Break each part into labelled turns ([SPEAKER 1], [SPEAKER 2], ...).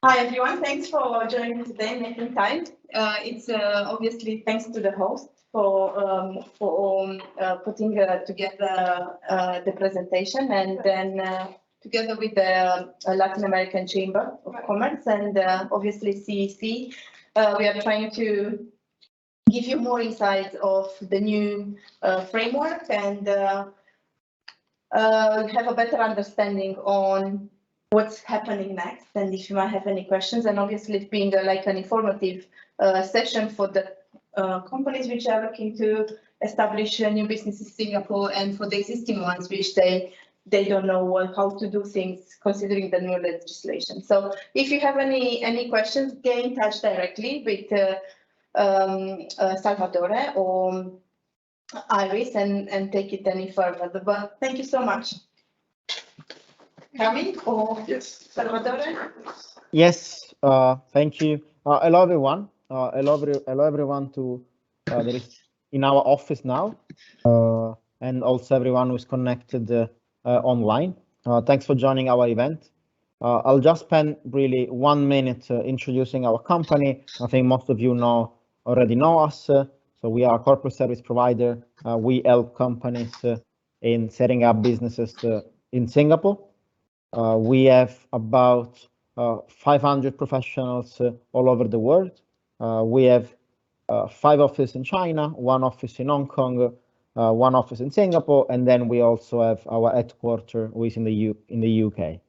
[SPEAKER 1] Hi everyone, thanks for joining today, making time. It's obviously thanks to the host for putting together the presentation, and then together with the Latin American Chamber of Commerce and obviously CEC, we are trying to give you more insights of the new framework and have a better understanding on what's happening next, and if you might have any questions, and obviously it being like an informative session for the companies which are looking to establish a new business in Singapore, and for the existing ones which they don't know how to do things considering the new legislation. So if you have any questions, get in touch directly with Salvatore or Iris and take it any further. But thank you so much. Coming or
[SPEAKER 2] yes,
[SPEAKER 1] Salvatore?
[SPEAKER 3] Yes, thank you. Hello everyone. Hello everyone to that is in our office now, and also everyone who is connected online. Thanks for joining our event. I'll just spend really 1 minute introducing our company. I think most of you already know us. So we are a corporate service provider. We help companies in setting up businesses in Singapore. We have about 500 professionals all over the world. We have 5 offices in China, 1 office in Hong Kong, 1 office in Singapore, and then we also have our headquarters, which is in the UK.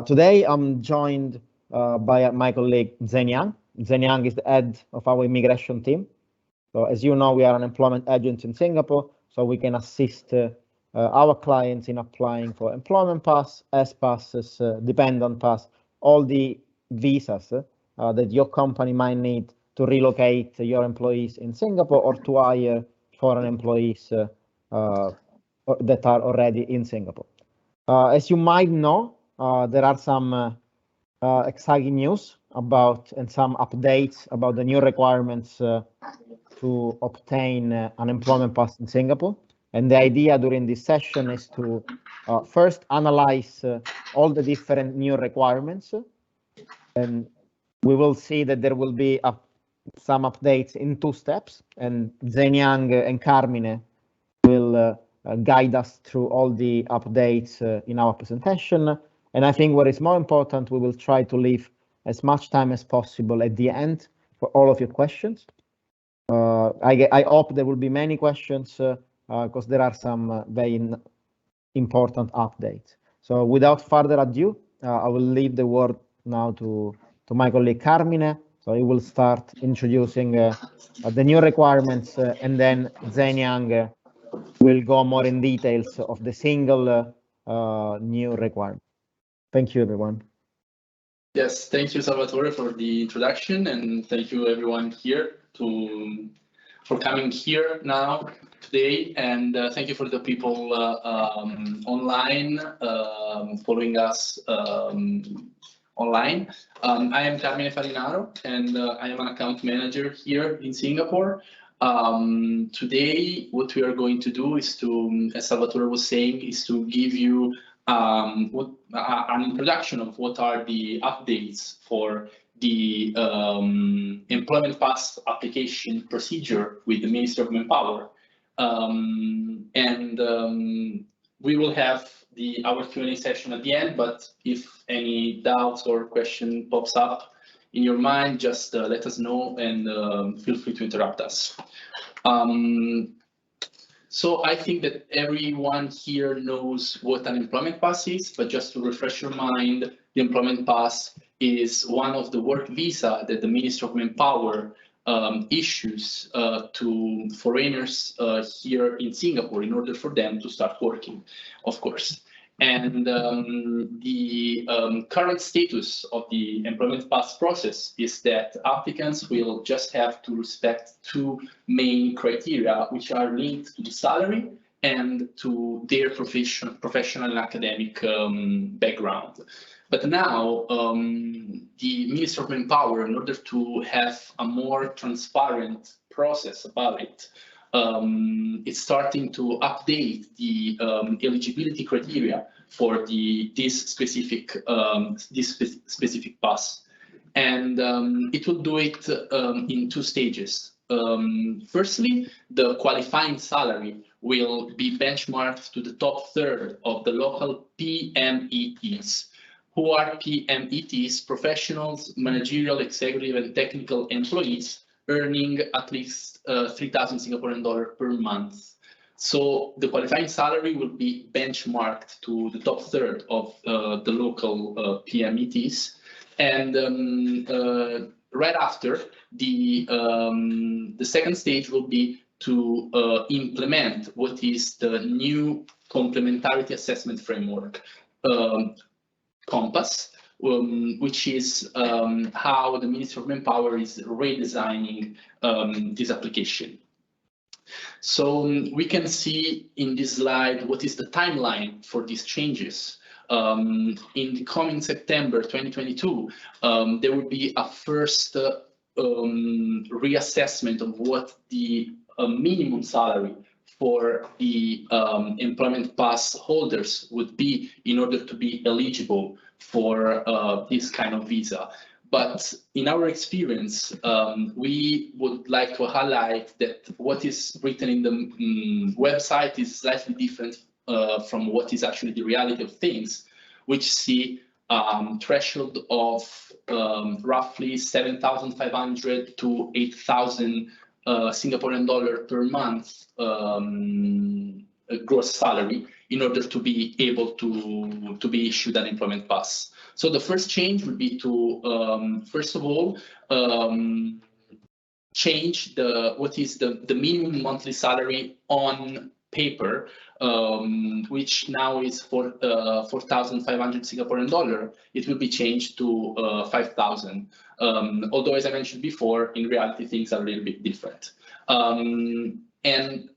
[SPEAKER 3] Today, I'm joined by my colleague Zhen Yang. Zhen Yang is the head of our immigration team. So as you know, we are an employment agent in Singapore, so we can assist our clients in applying for employment pass, S passes, dependent pass, all the visas that your company might need to relocate your employees in Singapore or to hire foreign employees that are already in Singapore. As you might know, there are some exciting news about and some updates about the new requirements to obtain an employment pass in Singapore. And the idea during this session is to first analyze all the different new requirements. And we will see that there will be some updates in 2 steps. And Zhen Yang and Carmine will guide us through all the updates in our presentation. And I think what is more important, we will try to leave as much time as possible at the end for all of your questions. I hope there will be many questions because there are some very important updates. So without further ado, I will leave the word now to my colleague Carmine. So he will start introducing the new requirements, and then Zhen Yang will go more in details of the single new requirement. Thank you, everyone.
[SPEAKER 2] Yes, thank you, Salvatore, for the introduction, and thank you everyone here for coming here now today, and thank you for the people online following us online. I am Carmine Farinaro, and I am an account manager here in Singapore. Today, what we are going to do is to, as Salvatore was saying, is to give you an introduction of what are the updates for the employment pass application procedure with the Ministry of Manpower. We will have our Q&A session at the end, but if any doubts or question pops up in your mind, just let us know and feel free to interrupt us. So I think that everyone here knows what an employment pass is, but just to refresh your mind, the employment pass is one of the work visa that the Ministry of Manpower issues to foreigners here in Singapore in order for them to start working, of course. And the current status of the employment pass process is that applicants will just have to respect 2 main criteria, which are linked to the salary and to their professional and academic background. But now the Ministry of Manpower, in order to have a more transparent process about it, it's starting to update the eligibility criteria for this specific pass. And it will do it in 2 stages. Firstly, the qualifying salary will be benchmarked to the top third of the local PMETs. Who are PMETs? Professionals, managerial, executive, and technical employees earning at least 3,000 Singaporean dollars per month. So the qualifying salary will be benchmarked to the top third of the local PMETs. And right after, the second stage will be to implement what is the new Complementarity Assessment Framework, Compass, which is how the Ministry of Manpower is redesigning this application. So we can see in this slide what is the timeline for these changes. In the coming September 2022, there will be a first reassessment of what the minimum salary for the employment pass holders would be in order to be eligible for this kind of visa. But in our experience, we would like to highlight that what is written in the website is slightly different from what is actually the reality of things, which see threshold of roughly 7,500 to 8,000 Singaporean dollar per month gross salary in order to be able to be issued an employment pass. So the first change would be to first of all change what is the minimum monthly salary on paper, which now is 4,500 Singaporean dollar. It will be changed to 5,000. Although, as I mentioned before, in reality things are a little bit different. And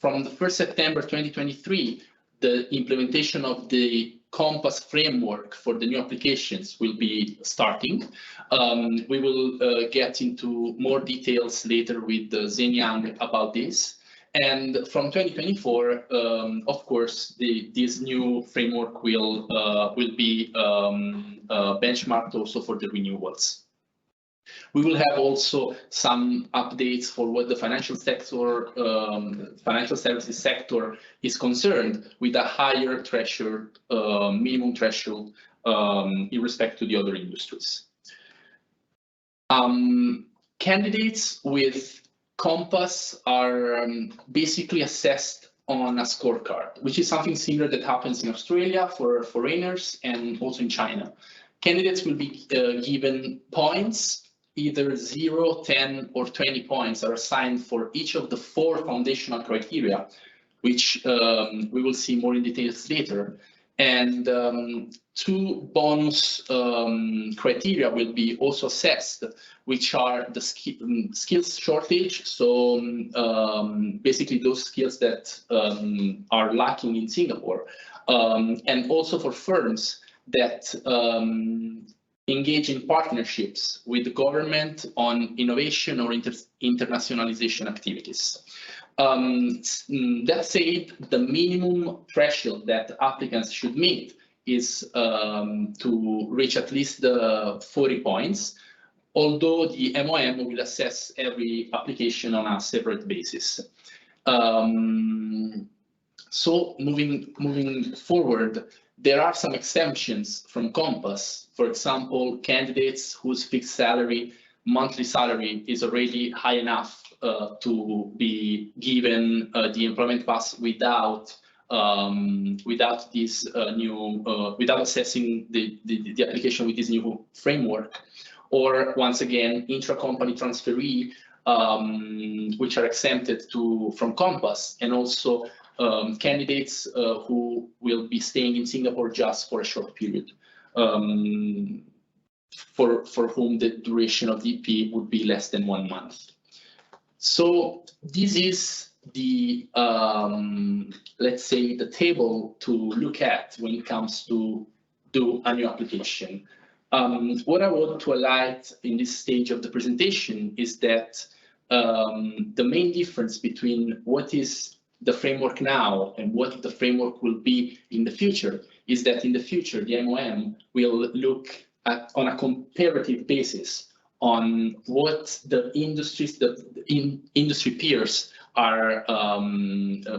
[SPEAKER 2] from the 1st September 2023, the implementation of the Compass framework for the new applications will be starting. We will get into more details later with Zhen Yang about this. And from 2024, of course, this new framework will be benchmarked also for the renewals. We will have also some updates for what the financial sector, financial services sector is concerned, with a higher threshold, minimum threshold, in respect to the other industries. Candidates with Compass are basically assessed on a scorecard, which is something similar that happens in Australia for foreigners and also in China. Candidates will be given points. Either 0, 10, or 20 points are assigned for each of the 4 foundational criteria, which we will see more in details later. And 2 bonus criteria will be also assessed, which are the skills shortage. So basically those skills that are lacking in Singapore, and also for firms that engage in partnerships with the government on innovation or internationalization activities. That said, the minimum threshold that applicants should meet is to reach at least the 40 points, although the MOM will assess every application on a separate basis. So moving forward, there are some exemptions from Compass. For example, candidates whose fixed monthly salary is already high enough to be given the employment pass without this without assessing the application with this new framework, or once again intra-company transferee, which are exempted from Compass, and also candidates who will be staying in Singapore just for a short period, for whom the duration of the EP would be less than 1 month. So this is the, let's say, the table to look at when it comes to do a new application. What I want to highlight in this stage of the presentation is that the main difference between what is the framework now and what the framework will be in the future is that in the future, the MOM will look at on a comparative basis on what the industries, industry peers are,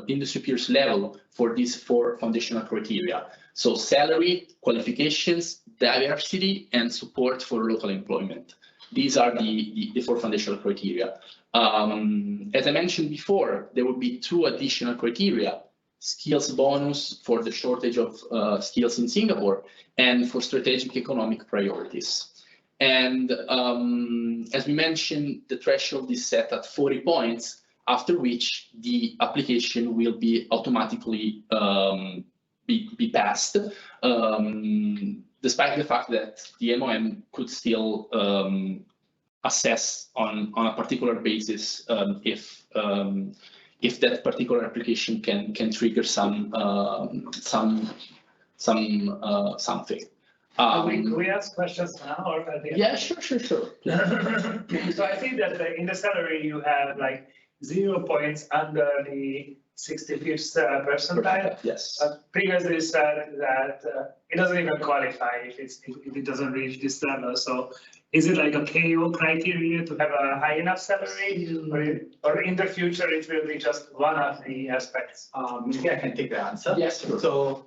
[SPEAKER 2] industry peers level for these 4 foundational criteria. So salary, qualifications, diversity, and support for local employment. These are the 4 foundational criteria. As I mentioned before, there will be 2 additional criteria: skills bonus for the shortage of skills in Singapore, and for strategic economic priorities. And as we mentioned, the threshold is set at 40 points, after which the application will be automatically be passed, despite the fact that the MOM could still assess on a particular basis if that particular application can trigger something.
[SPEAKER 4] Can we ask questions now or at the end?
[SPEAKER 2] Yeah, sure.
[SPEAKER 4] So I think that in the salary you have like 0 points under the 65th percentile.
[SPEAKER 2] Yes.
[SPEAKER 4] Previously said that it doesn't even qualify if it doesn't reach this level. So is it like a KO criteria to have a high enough salary, or in the future it will be just one of the aspects?
[SPEAKER 5] Maybe I can take the answer.
[SPEAKER 2] Yes, sure.
[SPEAKER 5] So,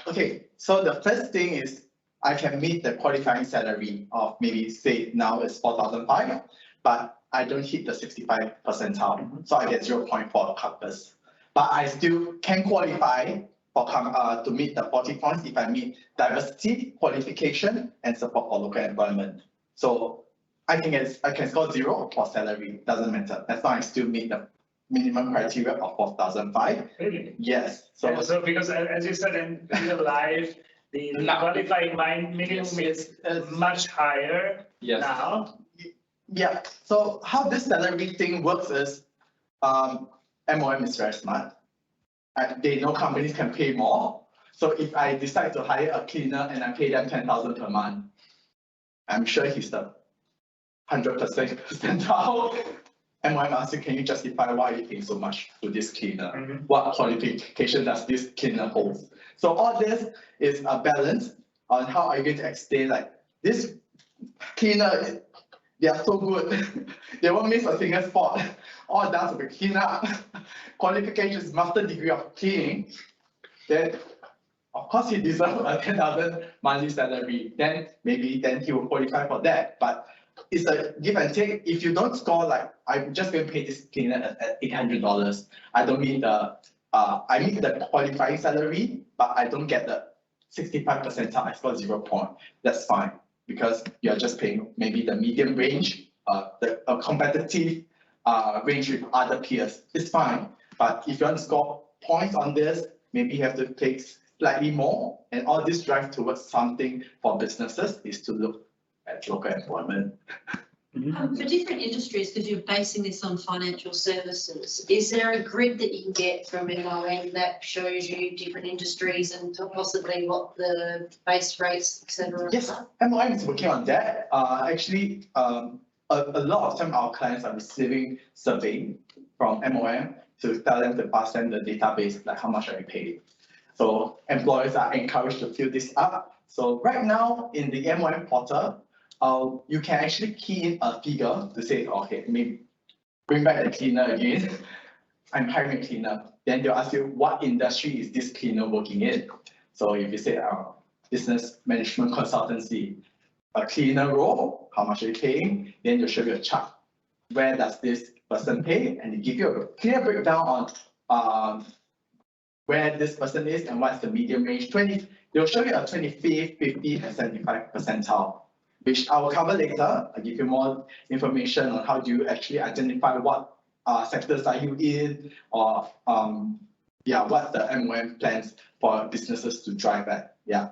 [SPEAKER 5] okay, so the first thing is I can meet the qualifying salary of maybe say now it's 4,500, but I don't hit the 65 percentile, so I get 0.4 compass. But I still can qualify for to meet the 40 points if I meet diversity, qualification, and support for local employment. So I can score 0 for salary, doesn't matter. As long as I still meet the minimum criteria of 4,500.
[SPEAKER 4] Really?
[SPEAKER 5] Yes.
[SPEAKER 4] So because as you said in real life, the qualifying minimum is much higher now.
[SPEAKER 5] Yeah. So how this salary thing works is, MOM is very smart. They know companies can pay more. So if I decide to hire a cleaner and I pay them 10,000 per month, I'm sure he's the 100% percentile. MOM asks you, can you justify why you're paying so much to this cleaner?
[SPEAKER 4] Mm-hmm.
[SPEAKER 5] What qualification does this cleaner hold? So all this is a balance on how are you going to explain, like, this cleaner, they are so good. They won't miss a single spot. All down to the cleanup. Qualifications, master degree of cleaning. Then, of course, he deserves a 10,000 monthly salary. Then he will qualify for that. But it's a give and take. If you don't score, like, I'm just going to pay this cleaner at $800. I don't meet the I meet the qualifying salary, but I don't get the 65 percentile. I score 0 point. That's fine, because you're just paying maybe the medium range, the competitive range with other peers. It's fine. But if you want to score points on this, maybe you have to pay slightly more. And all this drive towards something for businesses is to look at local employment.
[SPEAKER 6] For different industries, because you're basing this on financial services, is there a grid that you can get from MOM that shows you different industries and possibly what the base rates, etc.?
[SPEAKER 5] Yes, MOM is working on that. Actually, a lot of time our clients are receiving survey from MOM to tell them to pass them the database, like how much are you paid. So employers are encouraged to fill this up. So right now in the MOM portal, you can actually key in a figure to say, okay, maybe bring back the cleaner again. I'm hiring a cleaner. Then they'll ask you, what industry is this cleaner working in? So if you say business management consultancy, a cleaner role, how much are you paying? Then they'll show you a chart. Where does this person pay? And they give you a clear breakdown on where this person is and what's the medium range. They'll show you a 25th, 50th, and 75th percentile, which I will cover later. I'll give you more information on how do you actually identify what sectors are you in, or what's the MOM plans for businesses to drive at. Yeah.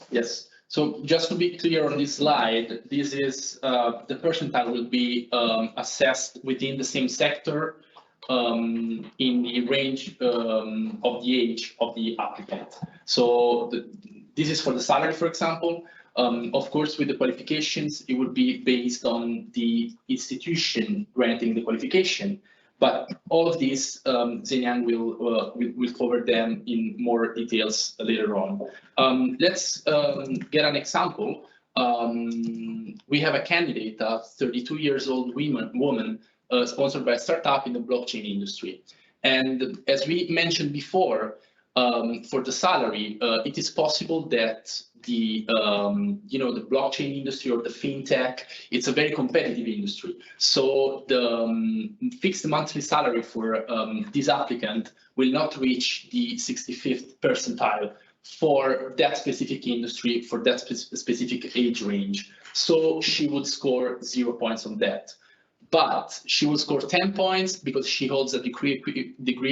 [SPEAKER 2] Yes. So just to be clear on this slide, this is the percentile will be assessed within the same sector in the range of the age of the applicant. So this is for the salary, for example. Of course, with the qualifications, it would be based on the institution granting the qualification. But all of these, Zhenyang will cover them in more details later on. Let's get an example. We have a candidate, a 32 years old woman, sponsored by a startup in the blockchain industry. And as we mentioned before, for the salary, it is possible that the the blockchain industry or the fintech, it's a very competitive industry. So the fixed monthly salary for this applicant will not reach the 65th percentile for that specific industry, for that specific age range. So she would score 0 points on that. But she will score 10 points because she holds a degree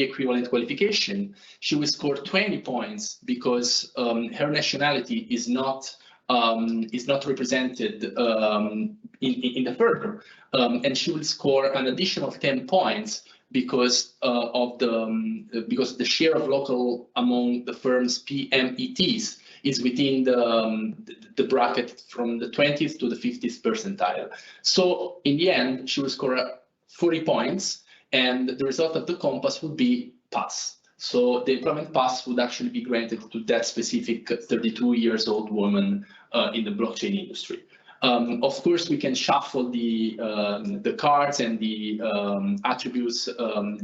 [SPEAKER 2] equivalent qualification. She will score 20 points because her nationality is not represented in the firm, and she will score an additional 10 points because the share of local among the firm's PMETs is within the bracket from the 20th to the 50th percentile. So in the end, she will score 40 points, and the result of the compass would be pass. So the employment pass would actually be granted to that specific 32 years old woman in the blockchain industry. Of course, we can shuffle the cards and the attributes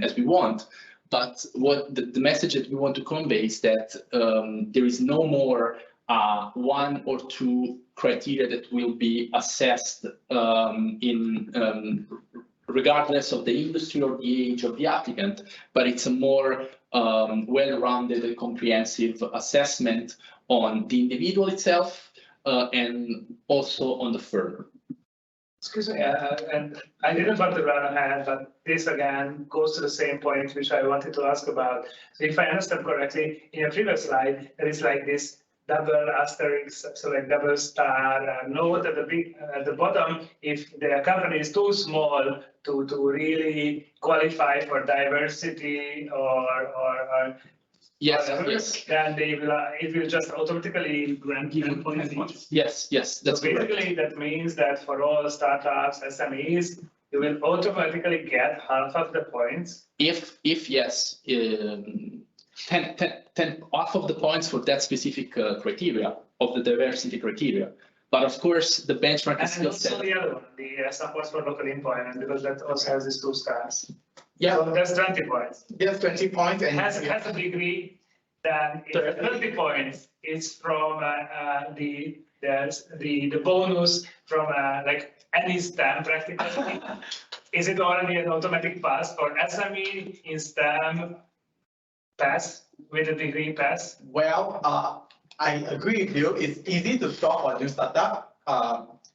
[SPEAKER 2] as we want. But what the message that we want to convey is that there is no more 1 or 2 criteria that will be assessed regardless of the industry or the age of the applicant, but it's a more well-rounded and comprehensive assessment on the individual itself and also on the firm.
[SPEAKER 4] Excuse me, and I didn't want to run ahead, but this again goes to the same point which I wanted to ask about. So if I understand correctly, in your previous slide, there is like this double asterisk, so like double star, note at the bottom if the company is too small to really qualify for diversity or
[SPEAKER 2] Yes,
[SPEAKER 4] whatever,
[SPEAKER 2] yes.
[SPEAKER 4] then it will just automatically grant you points.
[SPEAKER 2] Yes, that's
[SPEAKER 4] so basically,
[SPEAKER 2] correct.
[SPEAKER 4] that means that for all startups, SMEs, you will automatically get half of the points.
[SPEAKER 2] If yes, 10 half of the points for that specific criteria of the diversity criteria. But of course, the benchmark is
[SPEAKER 4] and
[SPEAKER 2] still set.
[SPEAKER 4] also the other one, the support for local employment, because that also has these 2 stars.
[SPEAKER 2] Yeah,
[SPEAKER 4] So that's 20 points.
[SPEAKER 5] There's 20 points and
[SPEAKER 4] Has a degree, then if 30 points is from the bonus from like any STEM practically. Is it already an automatic pass for SME in STEM pass with a degree pass?
[SPEAKER 5] Well, I agree with you. It's easy to stop for new startup.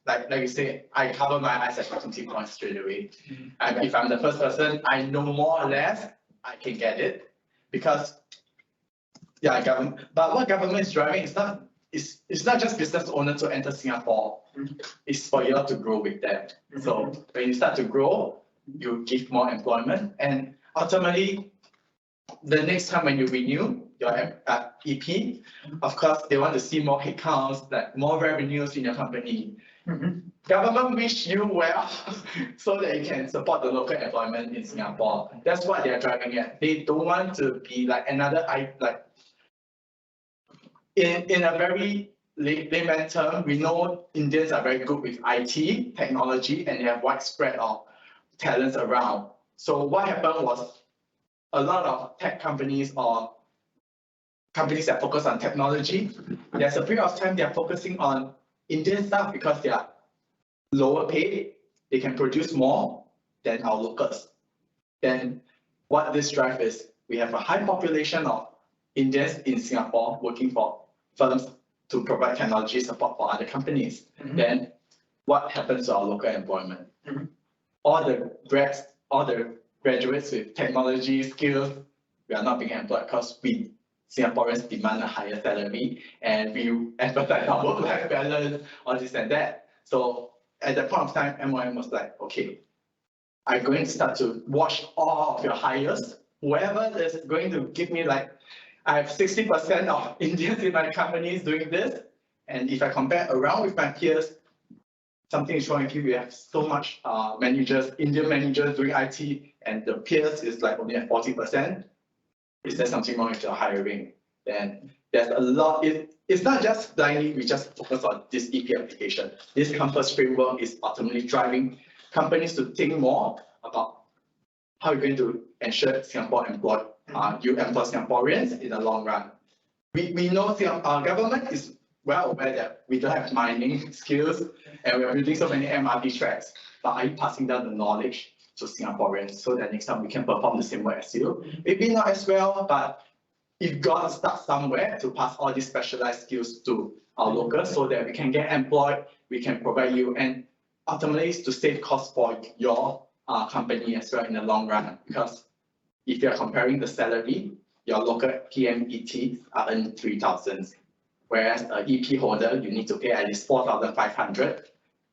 [SPEAKER 5] Like you say, I cover my eyes at 20 points straight away. And if I'm the first person, I know more or less, I can get it. Because, yeah, government. But what government is driving is not just business owner to enter Singapore. It's for you to grow with them. So when you start to grow, you give more employment, and ultimately, the next time when you renew your EP, of course, they want to see more headcounts, like more revenues in your company. Government wish you well so that you can support the local employment in Singapore. That's what they're driving at. They don't want to be like another, in a very layman term, we know Indians are very good with IT, technology, and they have widespread of talents around. So what happened was a lot of tech companies or companies that focus on technology, there's a period of time they're focusing on Indian stuff because they are lower paid, they can produce more than our locals. Then what this drive is, we have a high population of Indians in Singapore working for firms to provide technology support for other companies. Then what happens to our local employment? All the graduates with technology skills, we are not being employed because we Singaporeans demand a higher salary and we emphasize our work-life balance, all this and that. So at that point of time, MOM was like, okay, I'm going to start to watch all of your hires. Whoever is going to give me I have 60% of Indians in my companies doing this. And if I compare around with my peers, something is wrong with you. We have so much managers, Indian managers doing IT, and the peers is like only at 40%. Is there something wrong with your hiring? Then there's a lot. It's not just blindly we just focus on this EP application. This campus framework is ultimately driving companies to think more about how you're going to ensure Singapore you employ Singaporeans in the long run. We know our government is well aware that we don't have mining skills and we are building so many MRT tracks, but are you passing down the knowledge to Singaporeans so that next time we can perform the same work as you? Maybe not as well, but you've got to start somewhere to pass all these specialized skills to our locals so that we can get employed, we can provide you, and ultimately to save costs for your company as well in the long run. Because if you're comparing the salary, your local PMET are earning 3,000, whereas an EP holder, you need to pay at least 4,500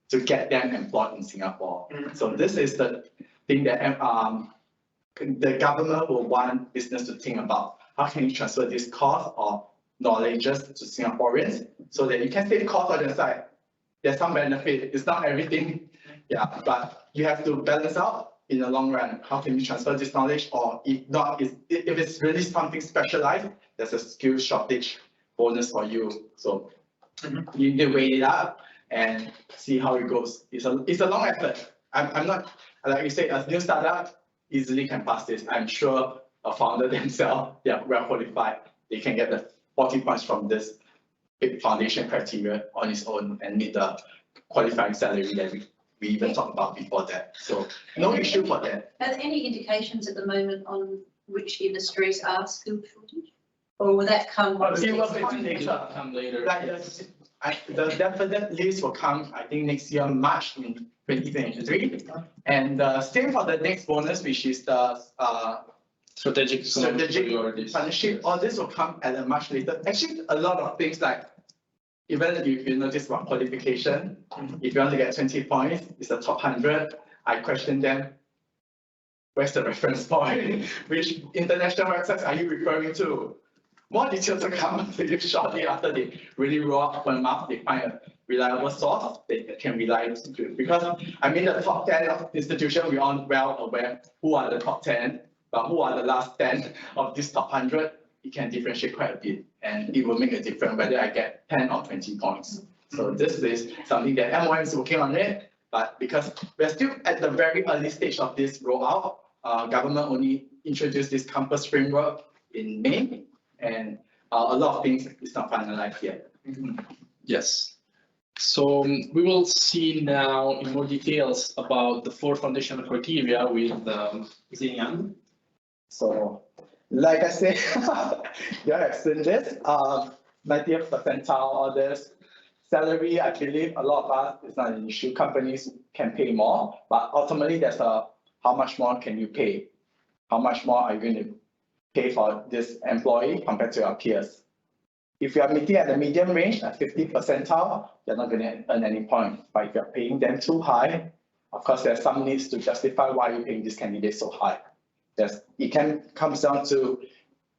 [SPEAKER 5] to get them employed in Singapore. So this is the thing that the government will want business to think about. How can you transfer this cost or knowledge to Singaporeans so that you can save cost on the side? There's some benefit. It's not everything, yeah, but you have to balance out in the long run. How can you transfer this knowledge? Or if not, if it's really something specialized, there's a skill shortage bonus for you. So you need to weigh it up and see how it goes. It's a long effort. I'm not, like you say, a new startup easily can pass this. I'm sure a founder themselves, they are well qualified. They can get the 40 points from this big foundation criteria on its own and meet the qualifying salary that we even talked about before that. So no issue for that.
[SPEAKER 6] Are there any indications at the moment on which industries are skill shortage? Or will that come?
[SPEAKER 5] It will be
[SPEAKER 2] Come later.
[SPEAKER 5] Like the definite list will come, I think, next year, March in 2023. And same for the next bonus, which is the
[SPEAKER 2] Strategic
[SPEAKER 5] partnership. All this will come at a much later. Actually, a lot of things like, even if you notice about qualification, if you want to get 20 points, it's the top 100. I question them, where's the reference point? Which international websites are you referring to? More details will come to you shortly after they really roll up open mouth, they find a reliable source they can rely on. Because I mean, the top 10 of institutions, we are well aware who are the top 10, but who are the last 10 of this top 100, it can differentiate quite a bit. And it will make a difference whether I get 10 or 20 points. So this is something that MOM is working on it, but because we're still at the very early stage of this rollout, government only introduced this campus framework in May, and a lot of things is not finalized yet.
[SPEAKER 2] Yes. So we will see now in more details about the 4 foundational criteria with Xing.
[SPEAKER 5] So, like I said, you have seen this, 90th percentile, all this. Salary, I believe a lot of us, it's not an issue. Companies can pay more, but ultimately there's how much more can you pay? How much more are you going to pay for this employee compared to your peers? If you are meeting at the medium range, at 50 percentile, you're not going to earn any point. But if you're paying them too high, of course, there's some needs to justify why you're paying this candidate so high. It comes down to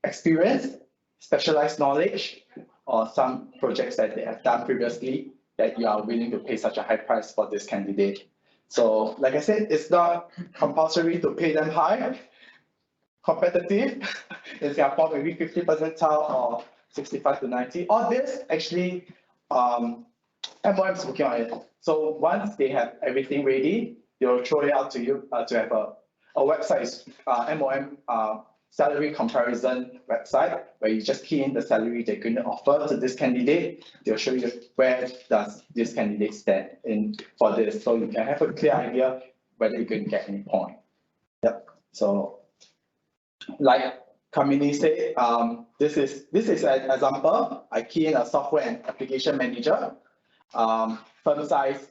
[SPEAKER 5] experience, specialized knowledge, or some projects that they have done previously that you are willing to pay such a high price for this candidate. So, like I said, it's not compulsory to pay them high. Competitive in Singapore, maybe 50 percentile or 65 to 90. All this actually, MOM is working on it. So once they have everything ready, they will throw it out to you to have a website, MOM salary comparison website, where you just key in the salary they're going to offer to this candidate. They'll show you where does this candidate stand in for this, so you can have a clear idea whether you're going to get any point. Yep. So, like Kamini said, this is an example. I key in a software and application manager. Firm size,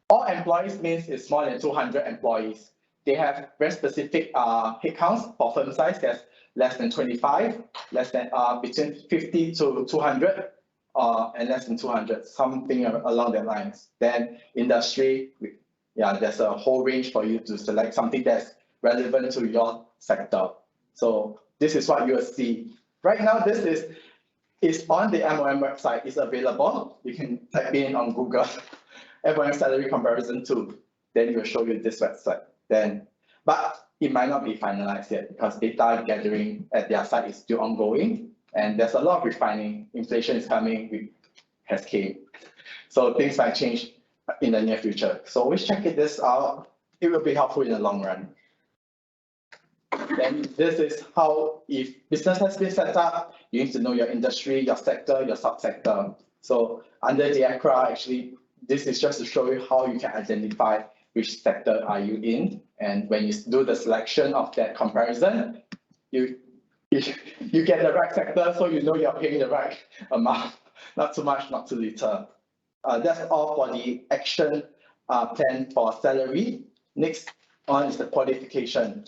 [SPEAKER 5] all employees means it's more than 200 employees. They have very specific headcounts for firm size. There's less than 25, less than between 50 to 200, and less than 200, something along that lines. Then industry, there's a whole range for you to select something that's relevant to your sector. So this is what you will see. Right now, this is on the MOM website. It's available. You can type in on Google MOM salary comparison tool, then it will show you this website. Then, but it might not be finalized yet because data gathering at their site is still ongoing, and there's a lot of refining. Inflation is coming, has came, so things might change in the near future. So always check this out. It will be helpful in the long run. Then this is how, if business has been set up, you need to know your industry, your sector, your subsector. So under the ACRA, actually, this is just to show you how you can identify which sector are you in. And when you do the selection of that comparison, you get the right sector, so you know you're paying the right amount, not too much, not too little. That's all for the action plan for salary. Next one is the qualification.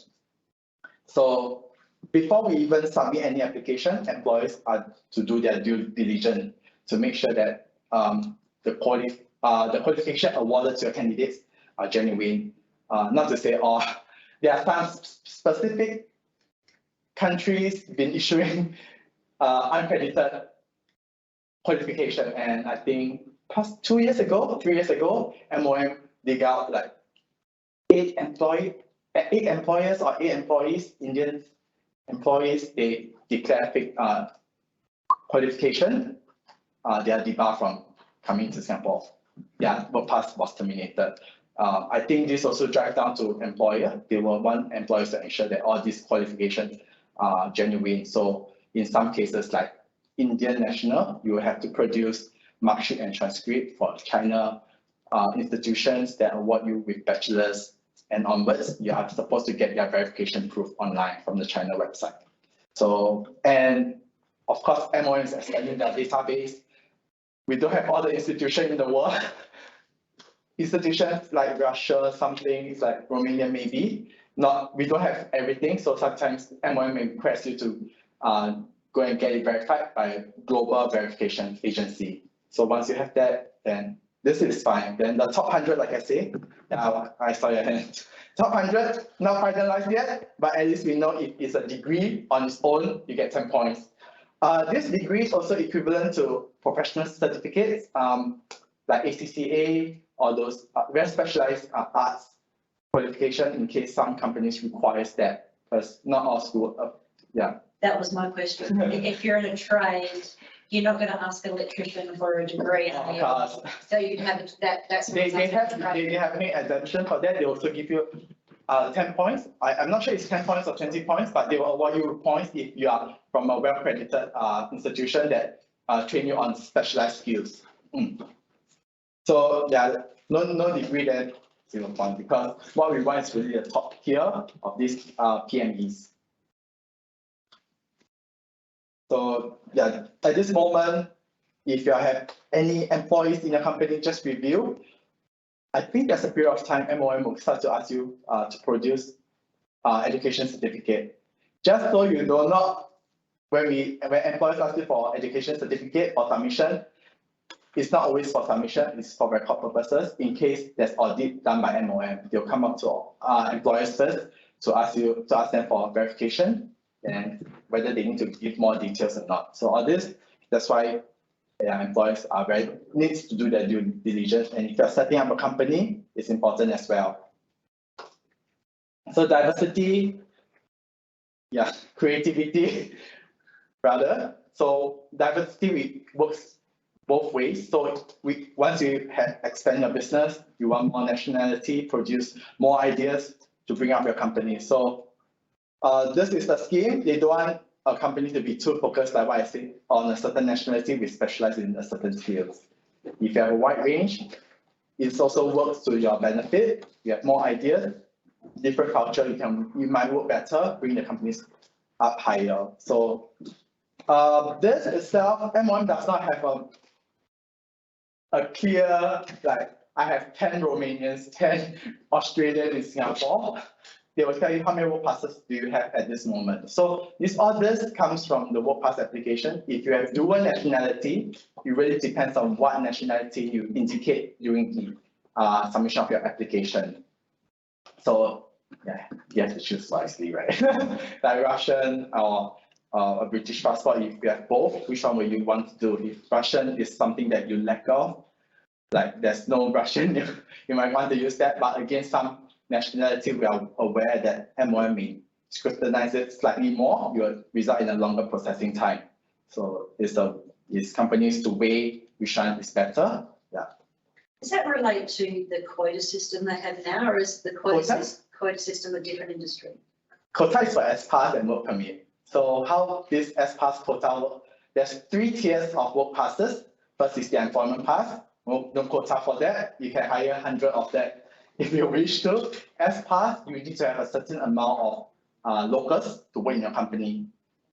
[SPEAKER 5] So before we even submit any application, employers are to do their due diligence to make sure that the qualification awarded to your candidates are genuine. Not to say all, there are some specific countries been issuing uncredited qualification, and I think past 3 years ago, MOM dig out like 8 employers or 8 employees, Indian employees, they declare fake qualification. They are debarred from coming to Singapore. Yeah, work pass was terminated. I think this also drives down to employer. They will want employers to ensure that all these qualifications are genuine. So in some cases, like Indian national, you will have to produce mark sheet and transcript. For China institutions that award you with bachelor's and onwards, you are supposed to get your verification proof online from the China website. So, and of course, MOM is expanding their database. We don't have all the institutions in the world. Institutions like Russia, something like Romania, maybe. We don't have everything, so sometimes MOM may request you to go and get it verified by a global verification agency. So once you have that, then this is fine. Then the top 100, like I say, I saw your hand. Top 100, not finalized yet, but at least we know if it's a degree on its own, you get 10 points. This degree is also equivalent to professional certificates, like ACCA or those very specialized arts qualification, in case some companies requires that, because not all school, yeah.
[SPEAKER 6] That was my question. If you're in a trade, you're not going to ask an electrician for a degree, are you? So you have that's.
[SPEAKER 5] They have made exemption for that. They also give you 10 points. I'm not sure it's 10 points or 20 points, but they will award you points if you are from a well-credited institution that train you on specialized skills. So yeah, no degree then 0 point, because what we want is really the top tier of these PMEs. So yeah, at this moment, if you have any employees in your company, just review. I think there's a period of time MOM will start to ask you to produce education certificate. Just so you do not, when employers ask you for education certificate or submission, it's not always for submission, it's for record purposes. In case there's audit done by MOM, they'll come up to employers first to ask them for verification and whether they need to give more details or not. So all this, that's why employers needs to do their due diligence. And if you're setting up a company, it's important as well. So diversity, creativity, rather. So diversity works both ways. So once you have expand your business, you want more nationality, produce more ideas to bring up your company. So this is the scheme. They don't want a company to be too focused, like what I said, on a certain nationality. We specialize in a certain field. If you have a wide range, it also works to your benefit. You have more ideas, different culture. You might work better, bring the companies up higher. So this itself, MOM does not have a clear, like, I have 10 Romanians, 10 Australians in Singapore. They will tell you how many work passes do you have at this moment. So all this comes from the work pass application. If you have dual nationality, it really depends on what nationality you indicate during the submission of your application. So yeah, you have to choose wisely, right? Like Russian or a British passport, if you have both, which one will you want to do? If Russian is something that you lack of, like there's no Russian, you might want to use that, but again, some nationality, we are aware that MOM may scrutinize it slightly more, you will result in a longer processing time. So it's companies to weigh which one is better. Yeah.
[SPEAKER 6] Does that relate to the quota system they have now, or is the quota system a different industry?
[SPEAKER 5] Quota is for S-Pass and work permit. So how this S-Pass quota works, there's 3 tiers of work passes. First is the employment pass. No quota for that. You can hire 100 of that if you wish to. S-Pass, you need to have a certain amount of locals to work in your company.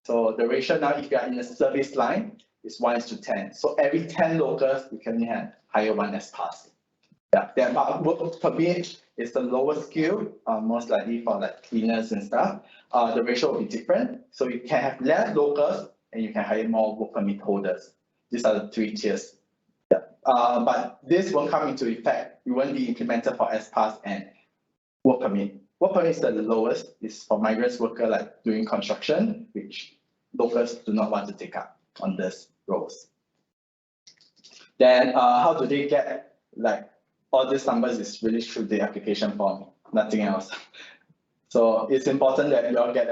[SPEAKER 5] So the ratio now, if you are in the service line, is 1:10. So every 10 locals, you can hire 1 S-Pass. Yeah, then work permit is the lower skill, most likely for like cleaners and stuff. The ratio will be different. So you can have less locals and you can hire more work permit holders. These are the 3 tiers. Yeah. But this won't come into effect. It won't be implemented for S-Pass and work permit. Work permit is the lowest. It's for migrants worker like doing construction, which locals do not want to take up on this roles. Then how do they get like all these numbers is really through the application form, nothing else. So it's important that you all get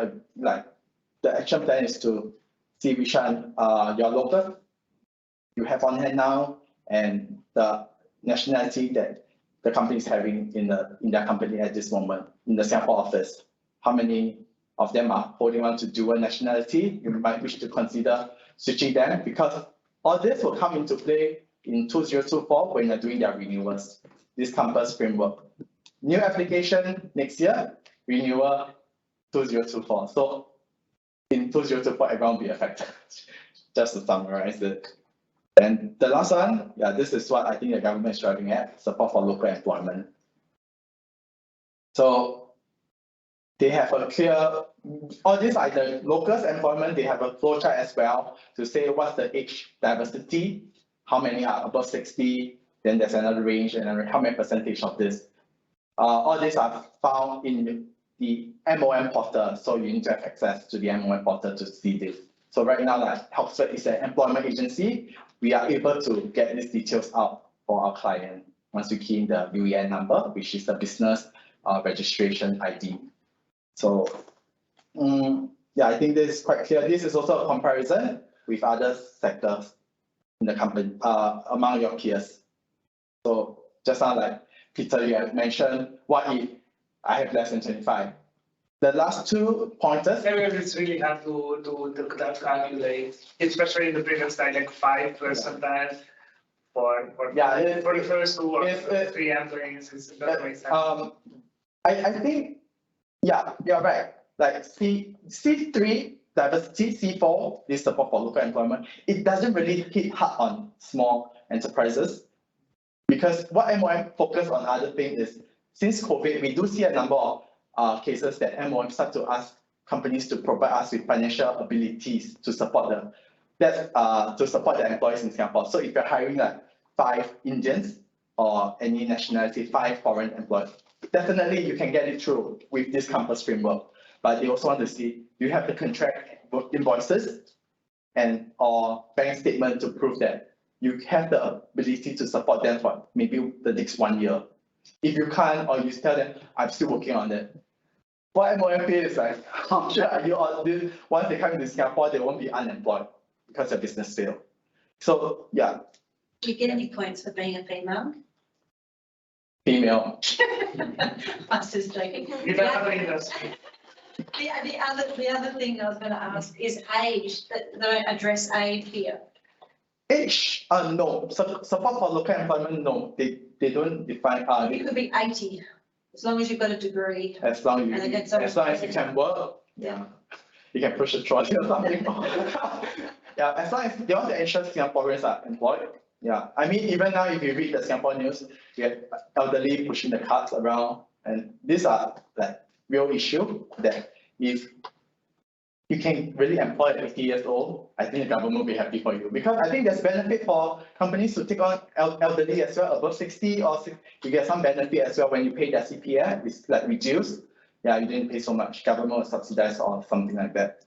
[SPEAKER 5] the action plan is to see which one your local you have on hand now and the nationality that the company is having in their company at this moment in the Singapore office. How many of them are holding on to dual nationality? You might wish to consider switching them because all this will come into play in 2024 when you're doing their renewals. This campus framework. New application next year, renewal 2024. So in 2024, everyone will be affected. Just to summarize it. And the last one, yeah, this is what I think the government is driving at, support for local employment. So they have a clear, all these are the locals employment, they have a flow chart as well to say what's the age diversity, how many are above 60, then there's another range and how many percentage of this. All these are found in the MOM portal, so you need to have access to the MOM portal to see this. So right now, like Helpful is an employment agency, we are able to get these details out for our client once we key in the UEN number, which is the business registration ID. So yeah, I think this is quite clear. This is also a comparison with other sectors in the company among your peers. So just now, like Peter, you have mentioned, what if I have less than 25? The last 2 pointers.
[SPEAKER 4] It's really hard to calculate, especially in the previous slide, like 5% that for the first 2 or 3 employees. It doesn't make sense.
[SPEAKER 5] I think, yeah, you're right. Like C3 diversity, C4 is support for local employment. It doesn't really hit hard on small enterprises because what MOM focus on other thing is since COVID, we do see a number of cases that MOM start to ask companies to provide us with financial abilities to support them. That's to support the employees in Singapore. So if you're hiring like 5 Indians or any nationality, 5 foreign employees, definitely you can get it through with this campus framework. But they also want to see, do you have the contract invoices and or bank statement to prove that you have the ability to support them for maybe the next 1 year. If you can't, or you tell them, I'm still working on it. What MOM is like, how sure are you on this? Once they come into Singapore, they won't be unemployed because their business failed. So yeah.
[SPEAKER 6] Do you get any points for being a female?
[SPEAKER 5] Female.
[SPEAKER 6] I'm just joking. The other thing I was going to ask is age. They don't address age here.
[SPEAKER 5] Age, no. Support for local employment, no. They don't define.
[SPEAKER 6] You could be 80, as long as you've got a degree.
[SPEAKER 5] As long as you can work,
[SPEAKER 6] yeah.
[SPEAKER 5] You can push a trolley or something. Yeah, as long as they want to ensure Singaporeans are employed. Yeah, I mean, even now, if you read the Singapore news, you have elderly pushing the carts around, and these are like real issue that if you can really employ at 80 years old, I think the government will be happy for you because I think there's benefit for companies to take on elderly as well, above 60 or 60, you get some benefit as well when you pay their CPF, it's like reduced. Yeah, you didn't pay so much, government will subsidize or something like that.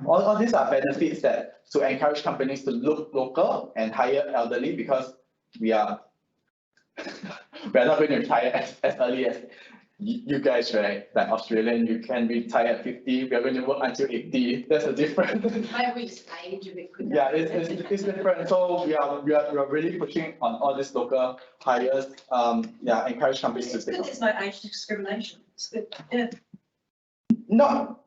[SPEAKER 5] All these are benefits that to encourage companies to look local and hire elderly because we are We're not going to retire as early as you guys, right? Like Australian, you can retire at 50, we are going to work until 80. That's a different.
[SPEAKER 6] Maybe we just age a bit quicker.
[SPEAKER 5] Yeah, it's different. So we are really pushing on all these local hires. Yeah, encourage companies to
[SPEAKER 6] It's
[SPEAKER 5] take
[SPEAKER 6] good
[SPEAKER 5] on.
[SPEAKER 6] there's no age discrimination. It's good, yeah.
[SPEAKER 5] No,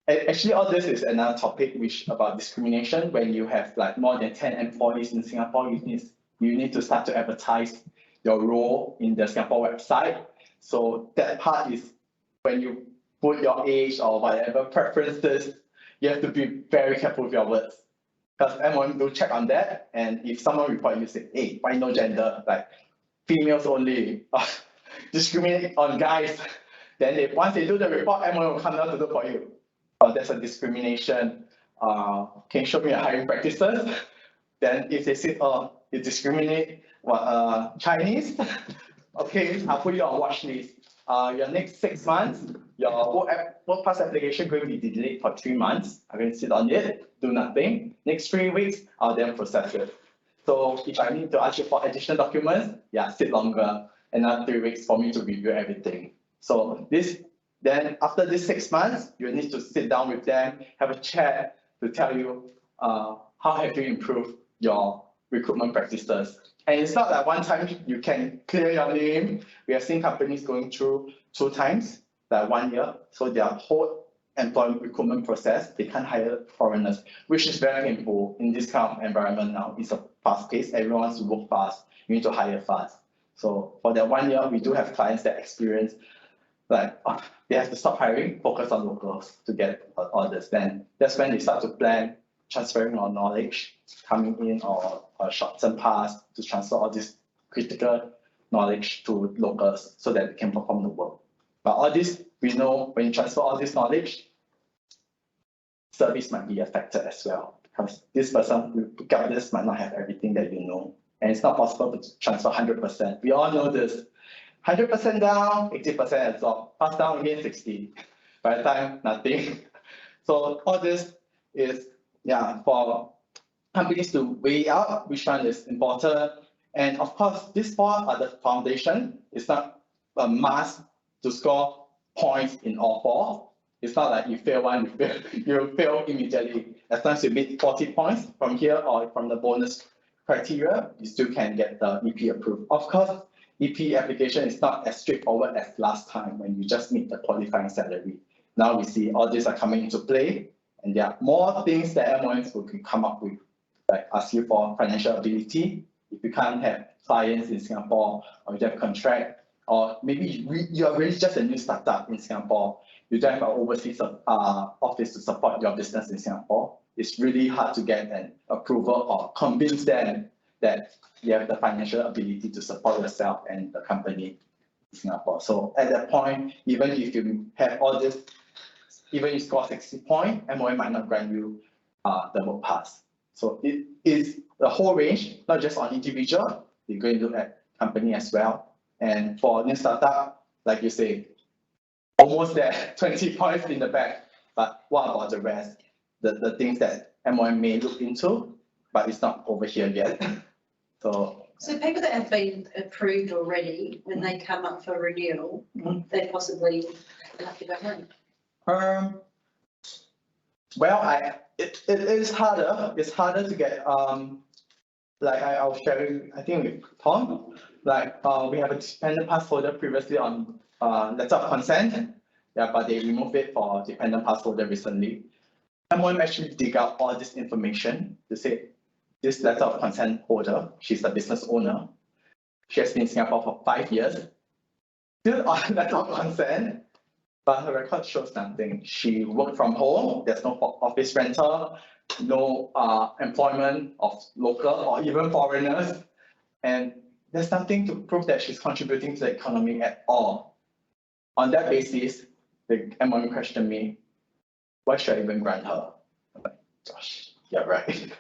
[SPEAKER 5] actually, all this is another topic which about discrimination. When you have like more than 10 employees in Singapore, you need to start to advertise your role in the Singapore website. So that part is when you put your age or whatever preferences, you have to be very careful with your words. Because MOM will check on that, and if someone report you say, hey, why no gender, like females only, discriminate on guys, then once they do the report, MOM will come down to look for you. That's a discrimination. Can you show me your hiring practices? Then if they say, you discriminate Chinese, okay, I'll put you on watch list. Your next 6 months, your work pass application going to be delayed for 3 months. I'm going to sit on it, do nothing. Next 3 weeks, I'll then process it. So if I need to ask you for additional documents, yeah, sit longer, another 3 weeks for me to review everything. So then after this 6 months, you need to sit down with them, have a chat to tell you how have you improved your recruitment practices. And it's not like one time you can clear your name. We have seen companies going through 2 times, like 1 year. So their whole employment recruitment process, they can't hire foreigners, which is very painful in this kind of environment now. It's a fast pace, everyone wants to work fast, you need to hire fast. So for that 1 year, we do have clients that experience like they have to stop hiring, focus on locals to get orders. Then that's when they start to plan transferring our knowledge, coming in or a short-term pass to transfer all this critical knowledge to locals so that they can perform the work. But all this, we know when you transfer all this knowledge, service might be affected as well, because this person who pick up this might not have everything that you know. And it's not possible to transfer 100%. We all know this. 100% down, 80% absorb. Pass down again, 60. By the time, nothing. So all this is, yeah, for companies to weigh out which one is important. And of course, these 4 are the foundation. It's not a must to score points in all 4. It's not like you fail one, you fail immediately. As long as you meet 40 points from here or from the bonus criteria, you still can get the EP approved. Of course, EP application is not as straightforward as last time when you just meet the qualifying salary. Now we see all these are coming into play, and there are more things that MOMs will come up with, like ask you for financial ability. If you can't have clients in Singapore, or you don't have contract, or maybe you are really just a new startup in Singapore, you don't have an overseas office to support your business in Singapore, it's really hard to get an approval or convince them that you have the financial ability to support yourself and the company in Singapore. So at that point, even if you have all this, even if you score 60 points, MOM might not grant you the work pass. So it is the whole range, not just on individual, you're going to look at company as well. And for new startup, like you say, almost there, 20 points in the back. But what about the rest? The things that MOM may look into, but it's not over here yet. So
[SPEAKER 6] people that have been approved already, when they come up for renewal, they possibly have to go home.
[SPEAKER 5] Well, it is harder. It's harder to get like I was sharing, I think with Tom, like we have a dependent pass holder previously on letter of consent. Yeah, but they removed it for dependent pass holder recently. MOM actually dig out all this information to say this letter of consent holder, she's a business owner. She has been in Singapore for 5 years, still on letter of consent, but her record shows nothing. She worked from home, there's no office rental, no employment of local or even foreigners, and there's nothing to prove that she's contributing to the economy at all. On that basis, the MOM questioned me, why should I even grant her? I'm like, gosh, yeah, right.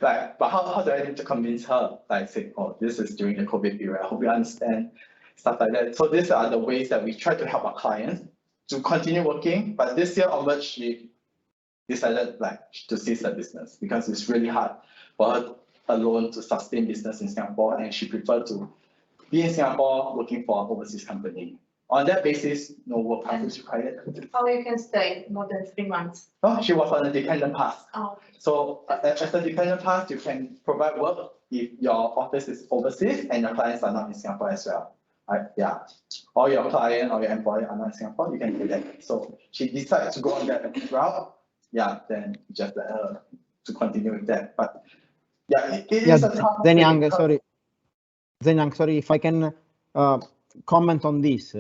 [SPEAKER 5] Like, but how do I need to convince her? Like, say, oh, this is during the COVID period, I hope you understand, stuff like that. So these are the ways that we try to help our clients to continue working. But this year onwards, she decided like to cease her business because it's really hard for her alone to sustain business in Singapore, and she preferred to be in Singapore working for an overseas company. On that basis, no work pass is required.
[SPEAKER 1] How you can stay more than 3 months?
[SPEAKER 5] Oh, she was on a dependent pass.
[SPEAKER 1] Oh.
[SPEAKER 5] So as a dependent pass, you can provide work if your office is overseas and your clients are not in Singapore as well. Yeah, or your client or your employer are not in Singapore, you can do that. So she decided to go on that route. Yeah, then just let her to continue with that. But yeah, it is a tough
[SPEAKER 3] Zhen
[SPEAKER 5] thing
[SPEAKER 3] Yang,
[SPEAKER 5] because-
[SPEAKER 3] sorry. Zhen Yang, sorry, if I can comment on this.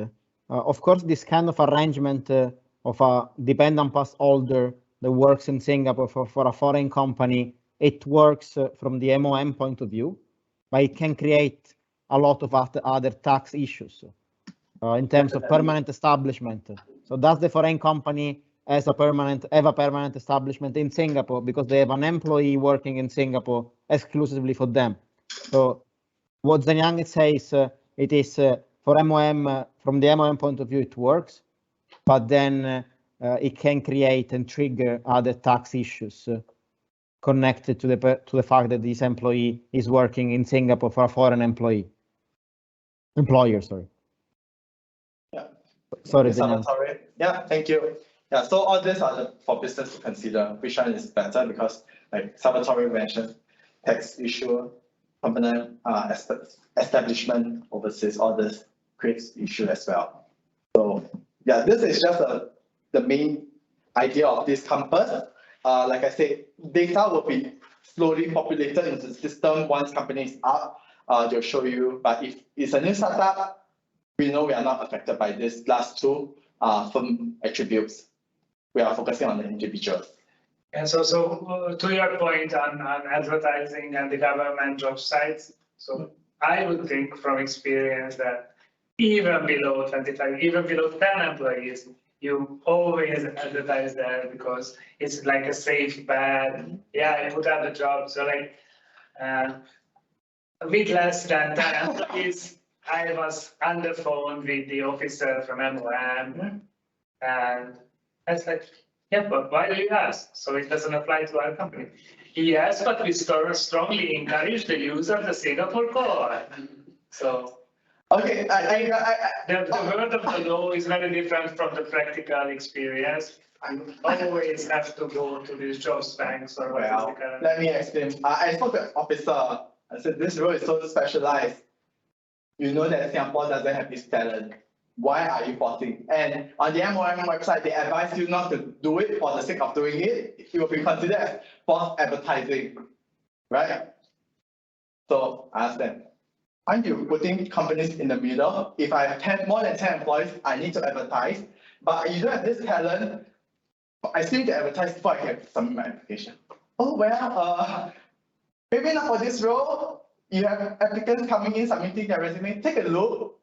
[SPEAKER 3] Of course, this kind of arrangement of a dependent pass holder that works in Singapore for a foreign company, it works from the MOM point of view, but it can create a lot of other tax issues in terms of permanent establishment. So does the foreign company have a permanent establishment in Singapore because they have an employee working in Singapore exclusively for them? So what Zhen Yang says, it is for MOM, from the MOM point of view, it works, but then it can create and trigger other tax issues connected to the fact that this employee is working in Singapore for a foreign employer. Sorry.
[SPEAKER 5] Yeah.
[SPEAKER 3] Sorry,
[SPEAKER 5] Yes,
[SPEAKER 3] Zhen Yang.
[SPEAKER 5] Salvatore. Yeah, thank you. Yeah, so all these are for business to consider which one is better because, like Salvatore mentioned, tax issue, permanent establishment overseas, all this creates issue as well. So yeah, this is just the main idea of this compass. Like I said, data will be slowly populated into the system once company is up. They'll show you, but if it's a new startup, we know we are not affected by this last two firm attributes. We are focusing on the individuals.
[SPEAKER 4] And so to your point on advertising and the government job sites, so I would think from experience that even below 25, even below 10 employees, you always advertise there because it's like a safe bet. Yeah, I put out the job. So like with less than 10 employees, I was on the phone with the officer from MOM, and I said, yeah, but why do you ask? So it doesn't apply to our company. Yes, but we strongly encourage the use of the Singapore core. So
[SPEAKER 5] Okay,
[SPEAKER 4] the word of the law is very different from the practical experience. You always have to go to these jobs banks or what is the
[SPEAKER 5] well,
[SPEAKER 4] current.
[SPEAKER 5] let me explain. I spoke to the officer. I said, this role is so specialized. You know that Singapore doesn't have this talent. Why are you forcing? And on the MOM website, they advise you not to do it for the sake of doing it. It will be considered as false advertising, right? So I asked them, aren't you putting companies in the middle? If I have more than 10 employees, I need to advertise, but you don't have this talent, I still need to advertise before I can submit my application. Oh, well, maybe not for this role. You have applicants coming in, submitting their resume. Take a look.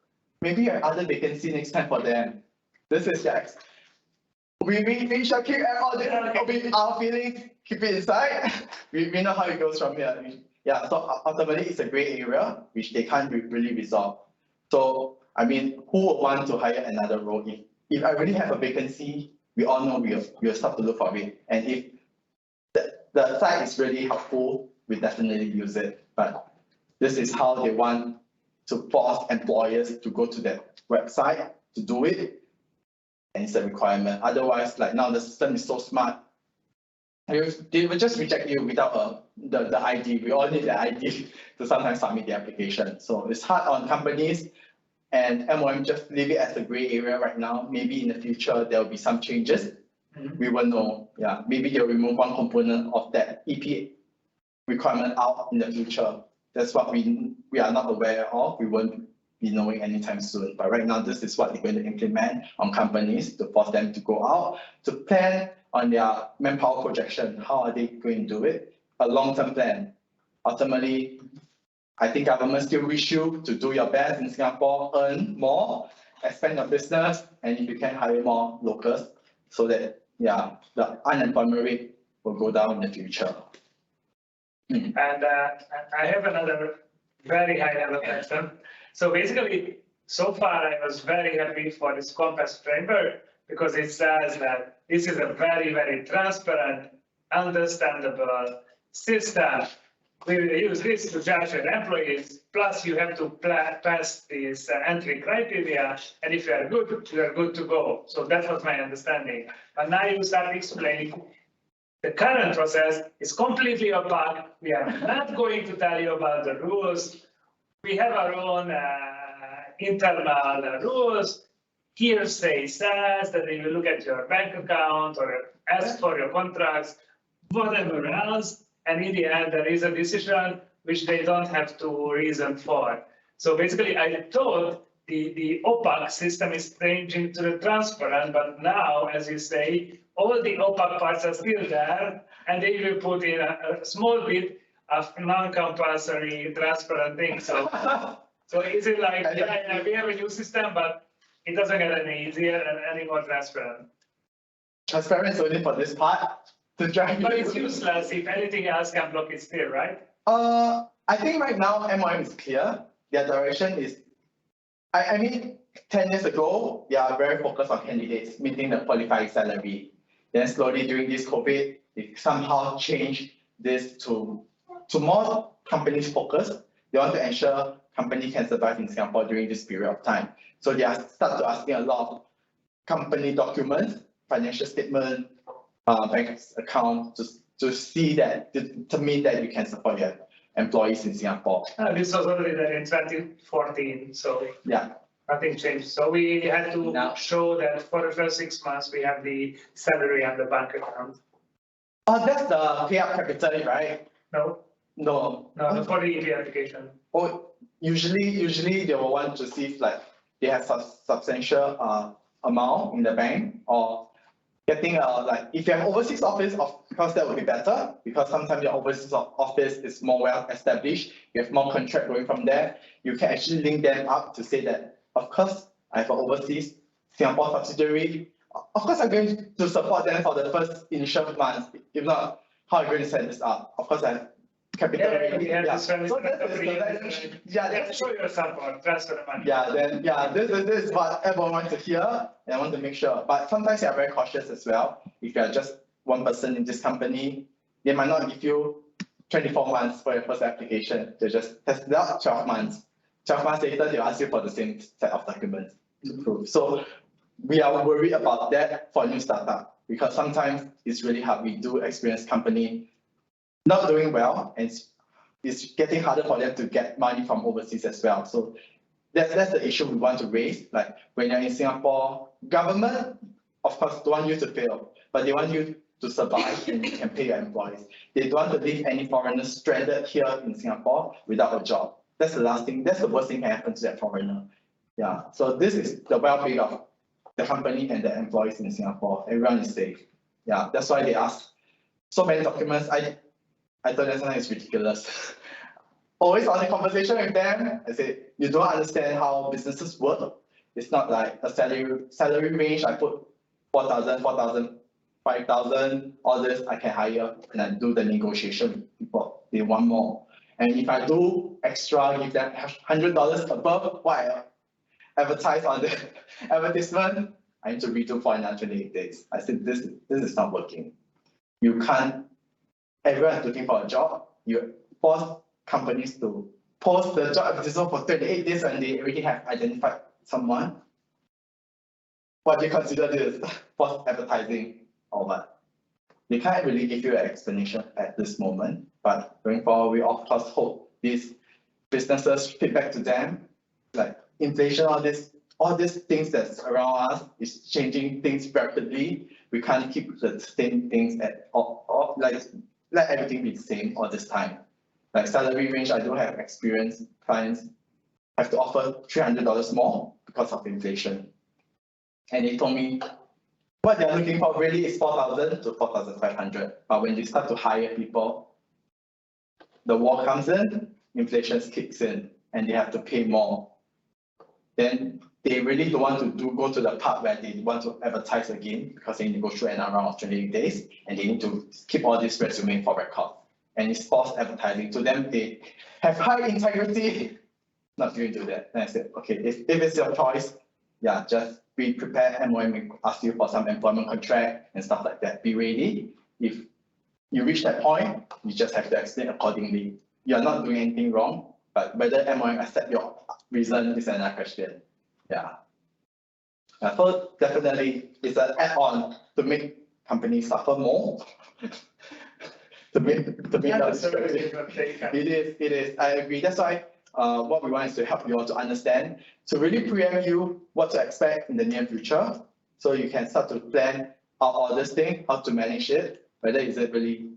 [SPEAKER 5] Maybe you have other vacancy next time for them. This is Jax. We shall keep all this, our feelings, keep it inside. We know how it goes from here. Yeah, so ultimately it's a gray area which they can't really resolve. So, I mean, who would want to hire another role? If I really have a vacancy, we all know we'll start to look for it. And if the site is really helpful, we definitely use it. But this is how they want to force employers to go to their website to do it. And it's a requirement. Otherwise, like now the system is so smart, they will just reject you without the ID. We all need the ID to sometimes submit the application. So it's hard on companies, and MOM just leave it as a gray area right now. Maybe in the future there will be some changes. We will know. Yeah, maybe they'll remove one component of that EP requirement out in the future. That's what we are not aware of. We won't be knowing anytime soon. But right now, this is what they're going to implement on companies to force them to go out, to plan on their manpower projection. How are they going to do it? A long-term plan. Ultimately, I think government still wish you to do your best in Singapore, earn more, expand your business, and if you can hire more locals so that, yeah, the unemployment rate will go down in the future.
[SPEAKER 4] And I have another very high level question. So basically, so far I was very happy for this Compass framework because it says that this is a very, very transparent, understandable system we will use this to judge your employees, plus you have to pass this entry criteria, and if you are good to go. So that was my understanding. But now you start explaining the current process is completely opaque. We are not going to tell you about the rules. We have our own internal rules. Hearsay says that they will look at your bank account or ask for your contracts, whatever else. And in the end, there is a decision which they don't have to reason for. So basically, I thought the opaque system is changing to the transparent, but now, as you say, all the opaque parts are still there, and they will put in a small bit of non-compulsory transparent things. So is it like, yeah, we have a new system, but it doesn't get any easier and any more transparent?
[SPEAKER 5] Transparent is only for this part to drive.
[SPEAKER 4] But it's useless if anything else can block it still, right?
[SPEAKER 5] I think right now MOM is clear. Their direction is, I mean, 10 years ago, they are very focused on candidates meeting the qualifying salary. Then slowly during this COVID, they somehow changed this to more companies focused. They want to ensure company can survive in Singapore during this period of time. So they are start to asking a lot of company documents, financial statement, bank account to see that, to determine that you can support your employees in Singapore.
[SPEAKER 4] This was already there in 2014, so
[SPEAKER 5] Yeah.
[SPEAKER 4] nothing changed. So we had to show that for the first 6 months, we have the salary on the bank account.
[SPEAKER 5] Oh, that's the payout capital, right?
[SPEAKER 4] No,
[SPEAKER 5] No.
[SPEAKER 4] for the EP application.
[SPEAKER 5] Oh, usually they will want to see if like they have substantial amount in the bank, or getting like if you have overseas office, of course that would be better, because sometimes your overseas office is more well established. You have more contract going from there. You can actually link them up to say that, of course, I have an overseas Singapore subsidiary. Of course, I'm going to support them for the first initial months. If not, how are you going to set this up? Of course, I have capital.
[SPEAKER 4] Show your support, transfer the money.
[SPEAKER 5] This is what everyone wants to hear, and I want to make sure. But sometimes they are very cautious as well. If you are just one person in this company, they might not give you 24 months for your first application. They just test it out 12 months. 12 months later, they'll ask you for the same set of documents to prove. So we are worried about that for new startup, because sometimes it's really hard. We do experience company not doing well, and it's getting harder for them to get money from overseas as well. So that's the issue we want to raise. Like when you're in Singapore, government, of course, don't want you to fail, but they want you to survive and you can pay your employees. They don't want to leave any foreigners stranded here in Singapore without a job. That's the last thing. That's the worst thing can happen to that foreigner. Yeah. So this is the well-being of the company and the employees in Singapore. Everyone is safe. Yeah. That's why they ask so many documents. I thought that sometimes it's ridiculous. Always on the conversation with them, I say, you don't understand how businesses work. It's not like a salary range. I put 4,000, 4,000, 5,000, all this I can hire, and I do the negotiation with people. They want more. And if I do extra, give them $100 above what I advertise on the advertisement, I need to redo for another 28 days. I said, this is not working. You can't, everyone is looking for a job. You force companies to post the job advertisement for 28 days when they already have identified someone. What do you consider this? False advertising or what? They can't really give you an explanation at this moment, but going forward, we of course hope these businesses feedback to them, like inflation, all these things that's around us is changing things rapidly. We can't keep the same things like let everything be the same all this time. Like salary range, I do have experience. Clients have to offer $300 more because of inflation, and they told me what they're looking for really is 4,000 to 4,500. But when they start to hire people, the war comes in, inflation kicks in, and they have to pay more. Then they really don't want to go to the part where they want to advertise again, because they need to go through another round of 28 days, and they need to keep all this resume for record. And it's false advertising. To them, they have high integrity, not going to do that. And I said, okay, if it's your choice, yeah, just be prepared. MOM will ask you for some employment contract and stuff like that. Be ready. If you reach that point, you just have to explain accordingly. you are not doing anything wrong, but whether MOM accept your reason is another question. Yeah. So definitely it's an add-on to make companies suffer more. to make it is. I agree. That's why what we want is to help you all to understand, to really preempt you what to expect in the near future, so you can start to plan out all this thing, how to manage it, whether is it really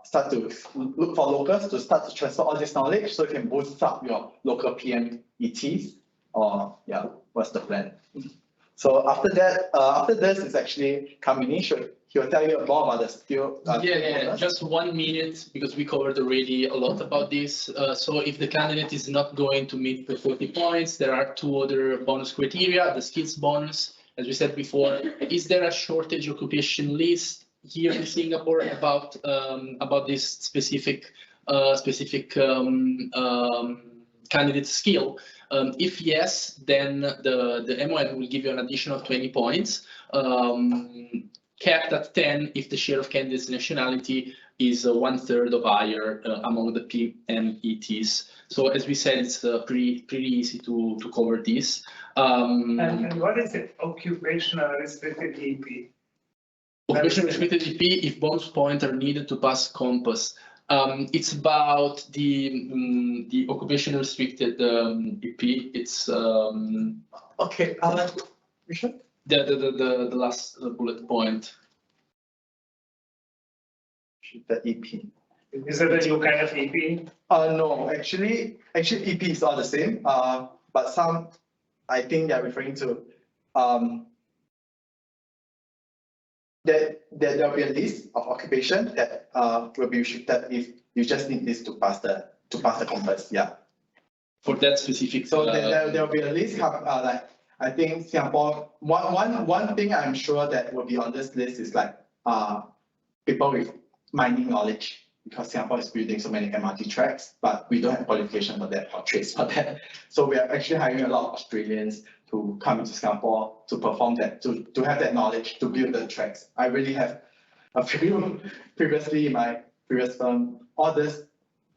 [SPEAKER 5] start to look for locals to start to transfer all this knowledge so you can boost up your local PMETs, or yeah, what's the plan? So after that, after this is actually coming in. He'll tell you more about the skill.
[SPEAKER 2] Just 1 minute, because we covered already a lot about this. So if the candidate is not going to meet the 40 points, there are 2 other bonus criteria, the skills bonus, as we said before. Is there a shortage occupation list here in Singapore about this specific candidate skill? If yes, then the MON will give you an additional 20 points, capped at 10 if the share of candidates' nationality is 1/3 or higher among the PMETs. So as we said, it's pretty easy to cover this.
[SPEAKER 4] And what is it? Occupational restricted EP?
[SPEAKER 2] Occupational restricted EP, if bonus points are needed to pass Compass. It's about the occupational restricted EP. It's
[SPEAKER 5] okay. Which one?
[SPEAKER 2] The last bullet point.
[SPEAKER 5] The EP.
[SPEAKER 4] Is it a new kind of EP?
[SPEAKER 5] No, actually EP is all the same. But some, I think they're referring to that there will be a list of occupation that will be restricted if you just need this to pass the Compass. Yeah.
[SPEAKER 2] For that specific.
[SPEAKER 5] So there will be a list. Like I think Singapore. One thing I'm sure that will be on this list is like people with mining knowledge, because Singapore is building so many MRT tracks, but we don't have qualification for that or trades for that. So we are actually hiring a lot of Australians to come into Singapore to perform that, to have that knowledge to build the tracks. I really have a few previously in my previous firm. All this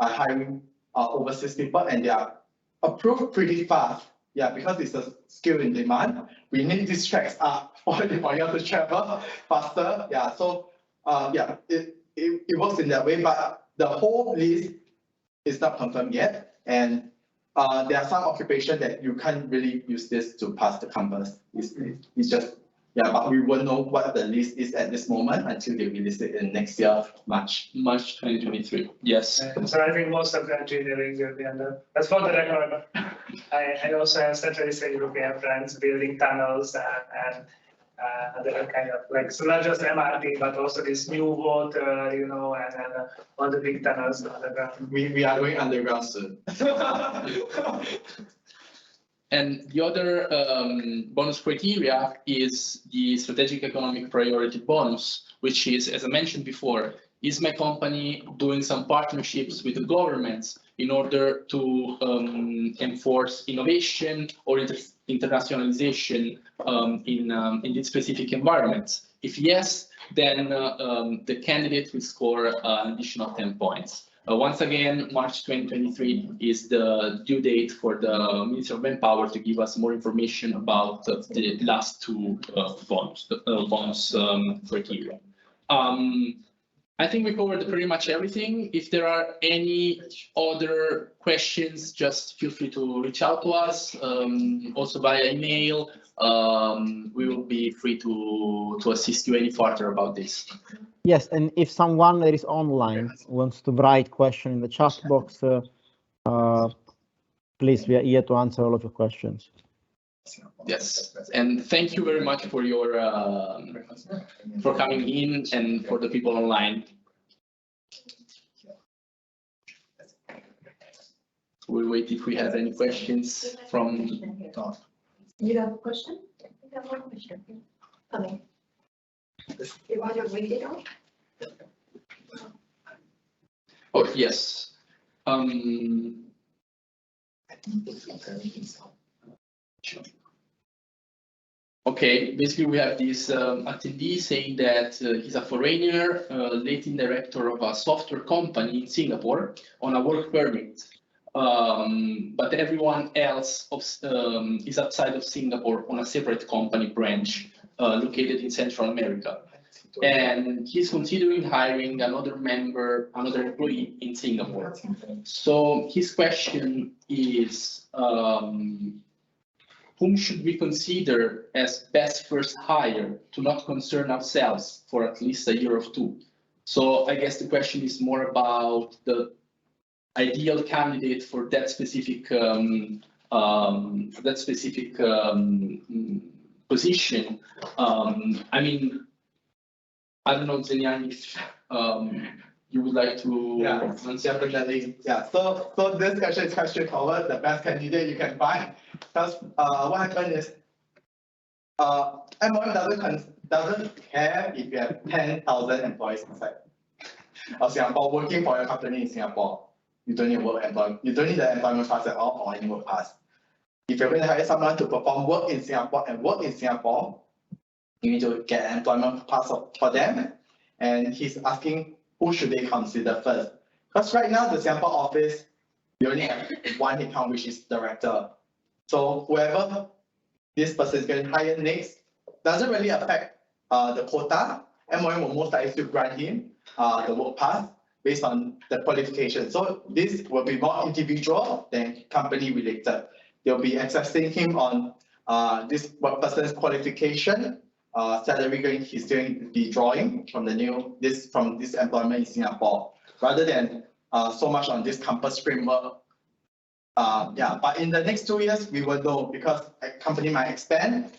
[SPEAKER 5] are hiring overseas people, and they are approved pretty fast. Yeah, because it's a skill in demand. We need these tracks up for you to travel faster. Yeah, so yeah, it works in that way, but the whole list is not confirmed yet, and there are some occupations that you can't really use this to pass the Compass. It's just, yeah, but we won't know what the list is at this moment until they release it in next year, March 2023.
[SPEAKER 2] Yes.
[SPEAKER 4] So I think most of the engineering will be under. That's for the record. I also have Central Eastern European friends building tunnels and other kind of like, so not just MRT, but also this new water, and all the big tunnels underground.
[SPEAKER 5] We are going underground soon.
[SPEAKER 2] And the other bonus criteria is the strategic economic priority bonus, which is, as I mentioned before, is my company doing some partnerships with the governments in order to enforce innovation or internationalization in these specific environments? If yes, then the candidate will score an additional 10 points. Once again, March 2023 is the due date for the Ministry of Manpower to give us more information about the last 2 bonus criteria. I think we covered pretty much everything. If there are any other questions, just feel free to reach out to us, also via email. We will be free to assist you any further about this.
[SPEAKER 3] Yes, and if someone that is online wants to write question in the chat box, please, we are here to answer all of your questions.
[SPEAKER 2] Yes, and thank you very much for your for coming in and for the people online. We'll wait if we have any questions from.
[SPEAKER 7] You have a question? I have one question. Coming. You want to read it out?
[SPEAKER 2] Oh, yes. Okay, basically we have this attendee saying that he's a foreigner, Latin director of a software company in Singapore on a work permit. But everyone else is outside of Singapore on a separate company branch located in Central America. And he's considering hiring another employee in Singapore. So his question is, whom should we consider as best first hire to not concern ourselves for at least a year or two? So I guess the question is more about the ideal candidate for that specific position. I mean, I don't know, Zenian, if you would like to answer.
[SPEAKER 5] Definitely. Yeah. So this question is quite straightforward. The best candidate you can find. Because what happened is, MOM doesn't care if you have 10,000 employees inside of Singapore working for your company in Singapore. You don't need You don't need the employment pass at all or any work pass. If you're going to hire someone to perform work in Singapore and work in Singapore, you need to get an employment pass for them. And he's asking who should they consider first. Because right now the Singapore office, you only have one headcount, which is director. So whoever this person is going to hire next doesn't really affect the quota. MOM will most likely still grant him the work pass based on the qualification. So this will be more individual than company related. They'll be assessing him on this person's qualification, salary he's going to be drawing from this employment in Singapore, rather than so much on this campus framework. But in the next 2 years, we will know, because a company might expand.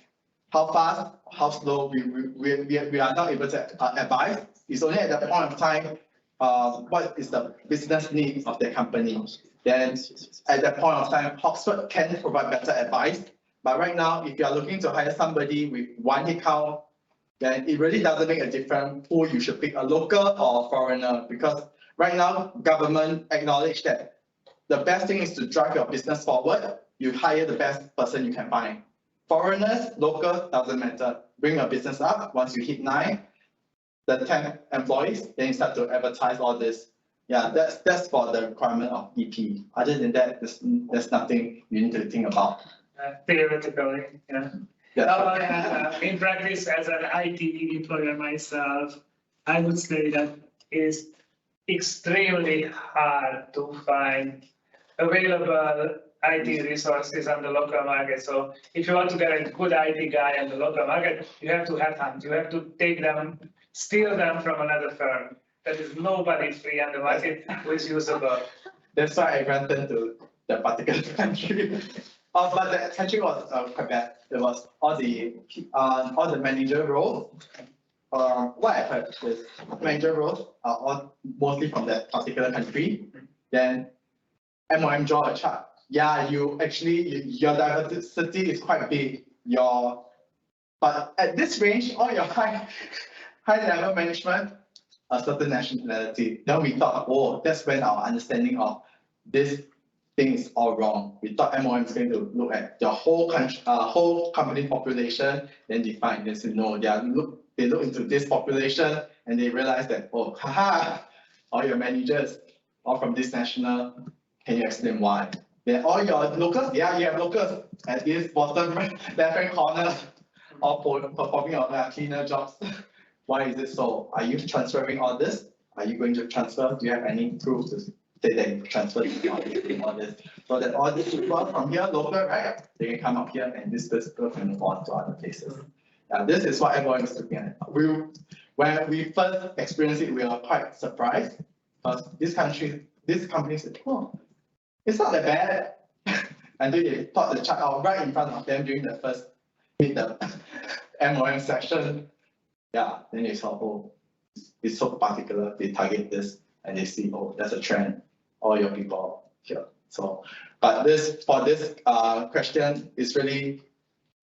[SPEAKER 5] How fast, how slow, we are not able to advise. It's only at the point of time, what is the business needs of the company. Then at that point of time, Oxford can provide better advice. But right now, if you are looking to hire somebody with one headcount, then it really doesn't make a difference who you should pick, a local or foreigner, because right now, government acknowledge that the best thing is to drive your business forward. You hire the best person you can find. Foreigners, local, doesn't matter. Bring your business up. Once you hit 10 employees, then you start to advertise all this. Yeah, that's for the requirement of EP. Other than that, there's nothing you need to think about.
[SPEAKER 4] Theoretically, yeah. In practice, as an IT employer myself, I would say that it's extremely hard to find available IT resources on the local market. So if you want to get a good IT guy on the local market, you have to headhunt. You have to steal them from another firm. There is nobody free on the market who is usable.
[SPEAKER 5] That's why I granted to the particular country. But the country was quite bad. There was all the manager roles. What I heard is manager roles are all mostly from that particular country. Then MOM draw a chart. Yeah, your diversity is quite big. But at this range, all your high level management, a certain nationality. Then we thought, oh, that's when our understanding of this thing is all wrong. We thought MOM is going to look at the whole country, whole company population, then define this. No, they look into this population and they realize that, oh, haha, all your managers are from this national. Can you explain why? Then all your locals, yeah, you have locals at this bottom left-hand corner, all performing on cleaner jobs. Why is it so? Are you transferring all this? Are you going to transfer? Do you have any proof to say that you transferred all this? So that all these people from here, local, right? They can come up here and this people can move on to other places. Yeah, this is what everyone is looking at. When we first experienced it, we were quite surprised, because this company said, oh, it's not that bad. Until they plot the chart out right in front of them during the first MOM session. Yeah, then they saw, oh, it's so particular. They target this and they see, oh, that's a trend. All your people here. So, but for this question, it's really,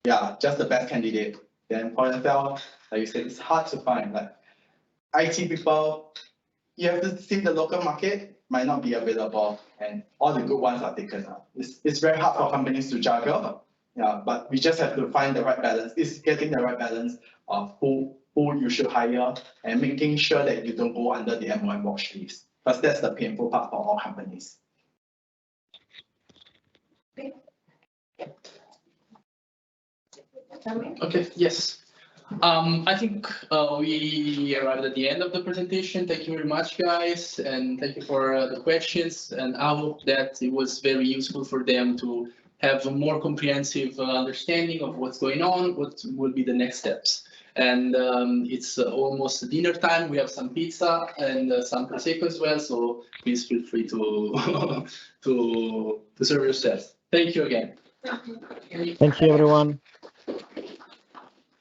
[SPEAKER 5] yeah, just the best candidate. Then for yourself, like you said, it's hard to find. Like IT people, you have to see the local market might not be available, and all the good ones are taken up. It's very hard for companies to juggle. Yeah, but we just have to find the right balance. It's getting the right balance of who you should hire and making sure that you don't go under the MOM watch list. Because that's the painful part for all companies.
[SPEAKER 2] Okay, yes. I think we arrived at the end of the presentation. Thank you very much, guys, and thank you for the questions. And I hope that it was very useful for them to have a more comprehensive understanding of what's going on, what will be the next steps. And it's almost dinner time. We have some pizza and some prosecco as well. So please feel free to to serve yourself. Thank you again.
[SPEAKER 3] Thank you, everyone.